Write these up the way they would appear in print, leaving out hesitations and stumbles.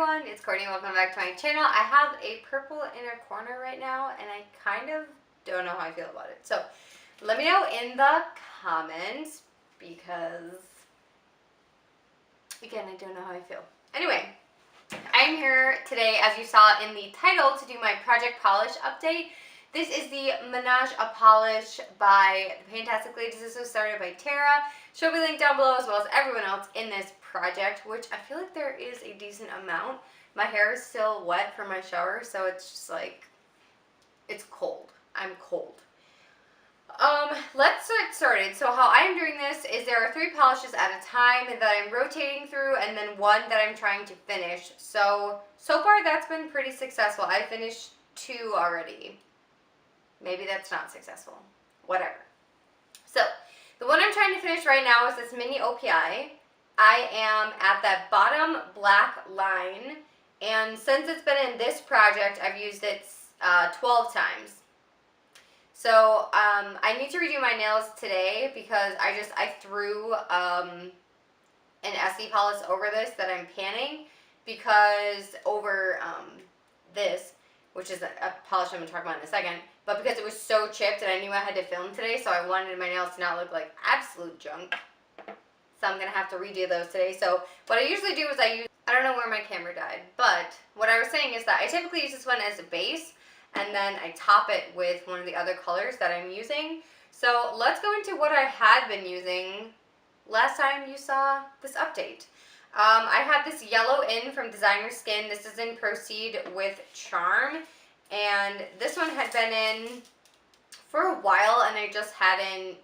everyone, it's Courtney. Welcome back to my channel. I have a purple inner corner right now and I kind of don't know how I feel about it. So let me know in the comments because, again, I don't know how I feel. Anyway, I'm here today, as you saw in the title, to do my project polish update. This is the Menage a Polish by the PANtastic Ladies. This was started by Tara. She'll be linked down below as well as everyone else in this project, which I feel like there is a decent amount. My hair is still wet from my shower, so it's just like, it's cold. I'm cold. Let's get started. So how I'm doing this is there are 3 polishes at a time that I'm rotating through and then 1 that I'm trying to finish. So far that's been pretty successful. I finished 2 already. Maybe that's not successful. Whatever. So the one I'm trying to finish right now is this mini Opi. I am at that bottom black line, and since it's been in this project, I've used it 12 times. So I need to redo my nails today because I threw an SE polish over this that I'm panning because over this, which is a polish I'm going to talk about in a second, but because it was so chipped and I knew I had to film today, so I wanted my nails to not look like absolute junk. So I'm going to have to redo those today. So what I usually do is I don't know where my camera died, but what I was saying is that I typically use this one as a base, and then I top it with one of the other colors that I'm using. So let's go into what I had been using last time you saw this update. I had this yellow in from Designer Skin. This is in Proceed with Charm, and this one had been in for a while and I just hadn't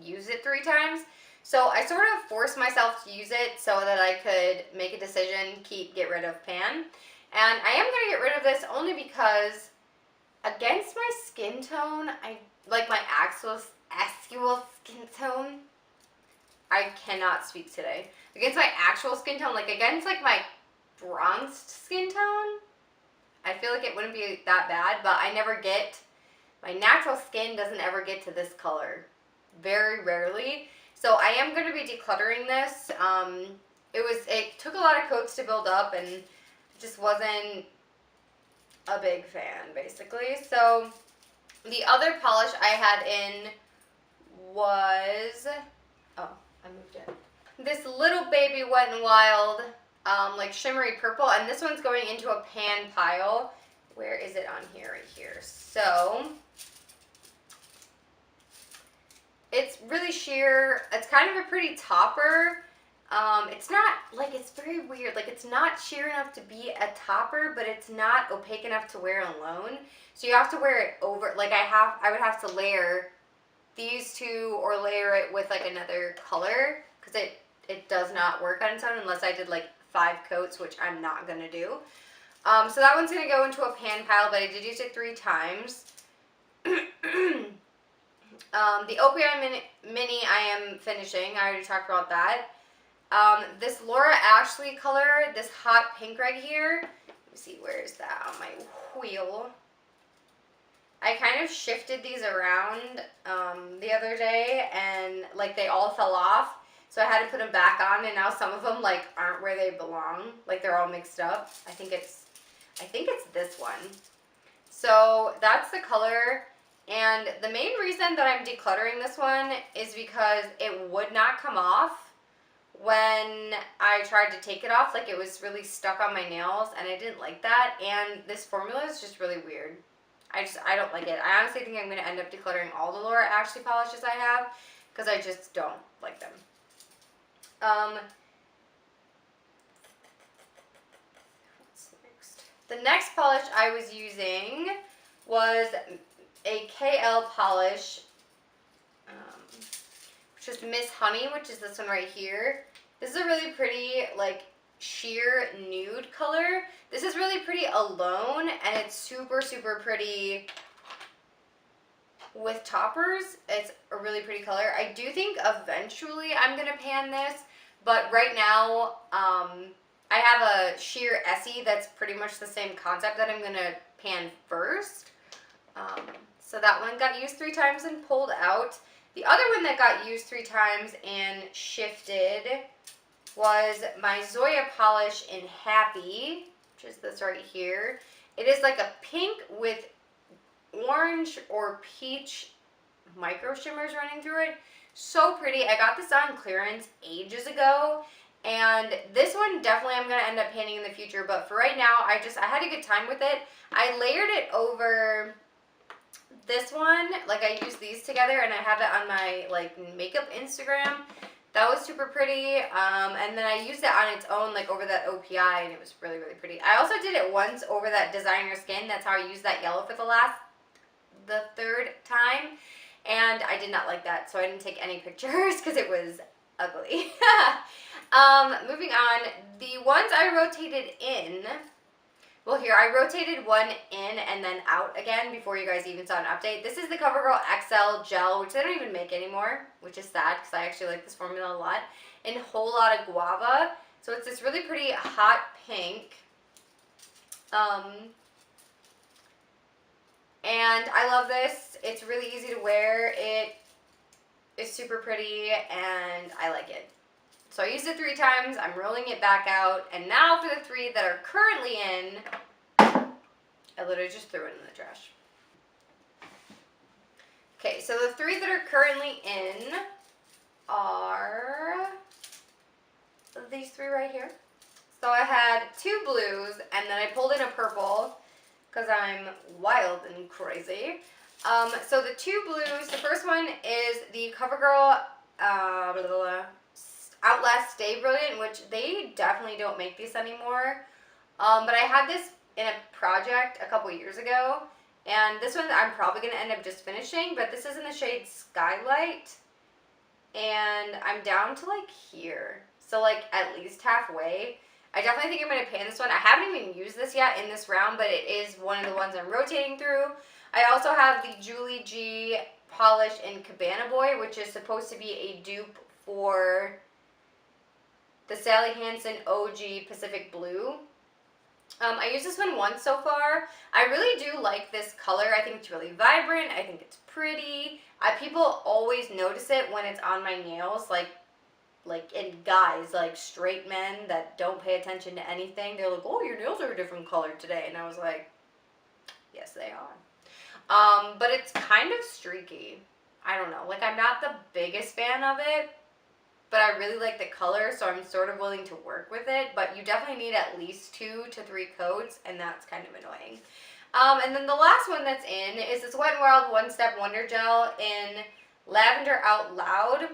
used it 3 times. So I sort of forced myself to use it so that I could make a decision, get rid of pan. And I am going to get rid of this only because against my skin tone, I like my actual skin tone. I cannot speak today. Against my actual skin tone, like against like my bronzed skin tone, I feel like it wouldn't be that bad, but my natural skin doesn't ever get to this color. Very rarely. So I am going to be decluttering this. It took a lot of coats to build up and just wasn't a big fan, basically. So the other polish I had in was, oh, I moved it. This little baby Wet n Wild, like shimmery purple, and this one's going into a pan pile. Where is it on here? Right here. So it's really sheer. It's kind of a pretty topper. It's not, like, it's very weird. Like, it's not sheer enough to be a topper, but it's not opaque enough to wear alone. So you have to wear it over, like, I would have to layer these 2 or layer it with, like, another color, because it does not work on its own unless I did, like, 5 coats, which I'm not going to do. So that one's going to go into a pan pile, but I did use it 3 times. The Opi Mini I am finishing. I already talked about that. This Laura Ashley color, this hot pink right here. Let me see, where is that on my wheel? I kind of shifted these around the other day, and like they all fell off. So I had to put them back on, and now some of them like aren't where they belong. Like they're all mixed up. I think it's this one. So that's the color. And the main reason that I'm decluttering this one is because it would not come off when I tried to take it off. Like, it was really stuck on my nails, and I didn't like that. And this formula is just really weird. I don't like it. I honestly think I'm going to end up decluttering all the Laura Ashley polishes I have because I just don't like them. What's next? The next polish I was using was a KL polish, which is Miss Honey, which is this one right here. This is a really pretty, like, sheer nude color. This is really pretty alone, and it's super, super pretty with toppers. It's a really pretty color. I do think eventually I'm going to pan this, but right now I have a sheer Essie that's pretty much the same concept that I'm going to pan first. So that one got used 3 times and pulled out. The other one that got used 3 times and shifted was my Zoya polish in Happy, which is this right here. It is like a pink with orange or peach micro shimmers running through it. So pretty. I got this on clearance ages ago, and this one definitely I'm gonna end up painting in the future, but for right now I had a good time with it. I layered it over this one, like I used these together, and I have it on my like makeup Instagram. That was super pretty, and then I used it on its own, like over that OPI, and it was really, really pretty. I also did it once over that designer skin. That's how I used that yellow for the third time, and I did not like that, so I didn't take any pictures because it was ugly. Moving on, the ones I rotated in, well here, I rotated one in and then out again before you guys even saw an update. This is the CoverGirl XL Gel, which they don't even make anymore, which is sad because I actually like this formula a lot, in Whole Lotta Guava. So it's this really pretty hot pink. And I love this. It's really easy to wear. It is super pretty and I like it. So I used it 3 times. I'm rolling it back out. And now for the 3 that are currently in, I literally just threw it in the trash. Okay, so the 3 that are currently in are these 3 right here. So I had 2 blues and then I pulled in a purple because I'm wild and crazy. So the 2 blues, the first one is the CoverGirl Outlast Stay Brilliant, which they definitely don't make these anymore. But I had this in a project a couple years ago, and this one I'm probably going to end up just finishing, but this is in the shade Skylight, and I'm down to like here, so like at least halfway. I definitely think I'm going to pan this one. I haven't even used this yet in this round, but it is one of the ones I'm rotating through. I also have the Julie G polish in Cabana Boy, which is supposed to be a dupe for the Sally Hansen OG Pacific Blue. I used this one once so far. I really do like this color. I think it's really vibrant. I think it's pretty. People always notice it when it's on my nails, like in guys, like straight men that don't pay attention to anything. They're like, oh, your nails are a different color today. And I was like, yes, they are. But it's kind of streaky. I don't know. Like, I'm not the biggest fan of it, but I really like the color, so I'm sort of willing to work with it. But you definitely need at least 2 to 3 coats, and that's kind of annoying. And then the last one that's in is this Wet n Wild One Step Wonder Gel in Lavender Out Loud.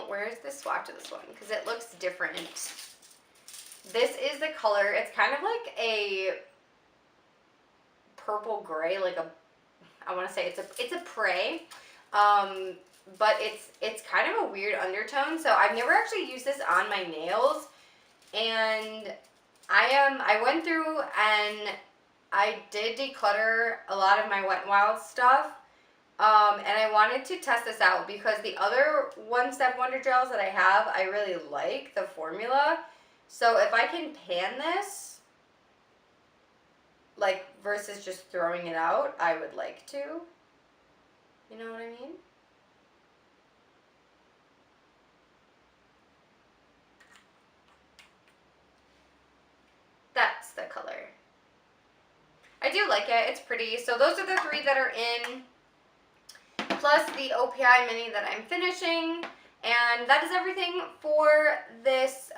Where's the swatch of this one? Because it looks different. This is the color. It's kind of like a purple gray, like I want to say it's a prey. But it's kind of a weird undertone. So I've never actually used this on my nails, and I went through and I did declutter a lot of my Wet n Wild stuff. And I wanted to test this out because the other One Step Wonder Gels that I have, I really like the formula. So if I can pan this, like, versus just throwing it out, I would like to. You know what I mean? That's the color. I do like it. It's pretty. So those are the 3 that are in, plus the Opi Mini that I'm finishing. And that is everything for this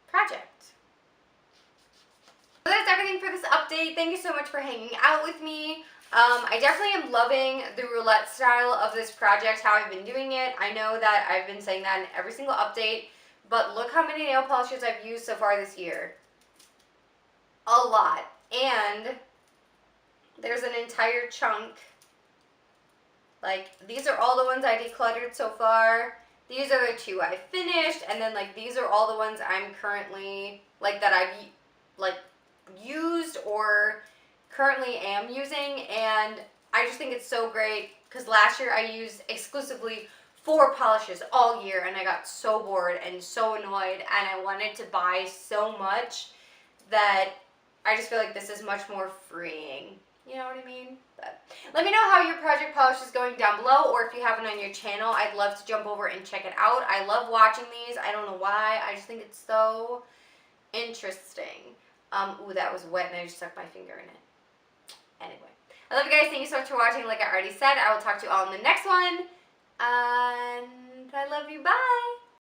project. So that's everything for this update. Thank you so much for hanging out with me. I definitely am loving the roulette style of this project, how I've been doing it. I know that I've been saying that in every single update, but look how many nail polishes I've used so far this year. A lot. And there's an entire chunk. Like, these are all the ones I decluttered so far. These are the 2 I finished, and then like these are all the ones I'm currently, like, that I've like used or currently am using. And I just think it's so great because last year I used exclusively 4 polishes all year, and I got so bored and so annoyed, and I wanted to buy so much that I just feel like this is much more freeing. You know what I mean? But let me know how your project polish is going down below, or if you have it on your channel. I'd love to jump over and check it out. I love watching these. I don't know why. I just think it's so interesting. Ooh, that was wet and I just stuck my finger in it. Anyway, I love you guys. Thank you so much for watching. Like I already said, I will talk to you all in the next one. And I love you. Bye.